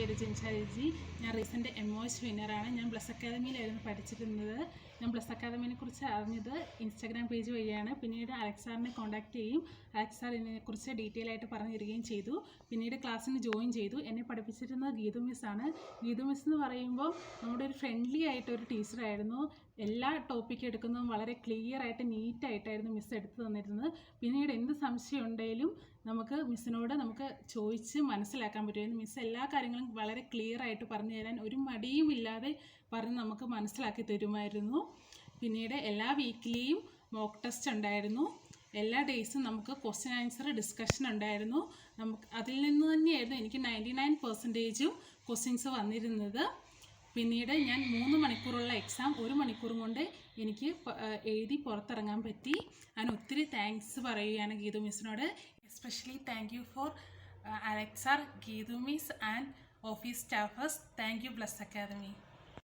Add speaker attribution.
Speaker 1: പേര് ജിൻഷാജി. ഞാൻ recent MOH വിന്നറാണ്. ഞാൻ ബ്ലസ് അക്കാദമിയിലായിരുന്നു പഠിച്ചിരുന്നത്. ഞാൻ ബ്ലസ് അക്കാദമിനെ കുറിച്ച് അറിഞ്ഞത് ഇൻസ്റ്റാഗ്രാം പേജ് വഴിയാണ്. പിന്നീട് അലക്സ് സാറിനെ കോൺടാക്ട് ചെയ്യും. അലക്സ് സാർ ഇതിനെക്കുറിച്ച് ഡീറ്റെയിൽ ആയിട്ട് പറഞ്ഞു തരികയും ചെയ്തു. പിന്നീട് ക്ലാസ്സിന് ജോയിൻ ചെയ്തു. എന്നെ പഠിപ്പിച്ചിരുന്നത് ഗീതു മിസ്സാണ്. ഗീതു മിസ് എന്ന് പറയുമ്പോൾ നമ്മുടെ ഒരു ഫ്രണ്ട്ലി ആയിട്ടൊരു ടീച്ചറായിരുന്നു. എല്ലാ ടോപ്പിക്കും എടുക്കുന്നതും വളരെ ക്ലിയർ ആയിട്ട് നീറ്റായിട്ടായിരുന്നു മിസ് എടുത്തു തന്നിരുന്നത്. പിന്നീട് എന്ത് സംശയം ഉണ്ടെങ്കിലും നമുക്ക് മിസ്സിനോട് ചോദിച്ച് മനസ്സിലാക്കാൻ പറ്റുമായിരുന്നു. മിസ് എല്ലാ കാര്യങ്ങളും വളരെ ക്ലിയർ ആയിട്ട് പറഞ്ഞു തരാൻ ഒരു മടിയും ഇല്ലാതെ പറഞ്ഞ് നമുക്ക് മനസ്സിലാക്കി തരുമായിരുന്നു. പിന്നീട് എല്ലാ വീക്കിലിയും മോക്ക് ടെസ്റ്റ് ഉണ്ടായിരുന്നു. എല്ലാ ഡേയ്സും നമുക്ക് ക്വസ്റ്റ്യൻ ആൻസർ ഡിസ്കഷൻ ഉണ്ടായിരുന്നു. അതിൽ നിന്ന് തന്നെയായിരുന്നു എനിക്ക് 99% ക്വസ്റ്റ്യൻസ് വന്നിരുന്നത്. പിന്നീട് ഞാൻ 3 മണിക്കൂറുള്ള എക്സാം 1 മണിക്കൂറും കൊണ്ട് എനിക്ക് എഴുതി പുറത്തിറങ്ങാൻ പറ്റി. ഞാൻ ഒത്തിരി താങ്ക്സ് പറയുകയാണ് ഗീതു മിസ്സിനോട്. Especially thank you for Alex sir, Geethu miss and office staffers. Thank you Bless academy.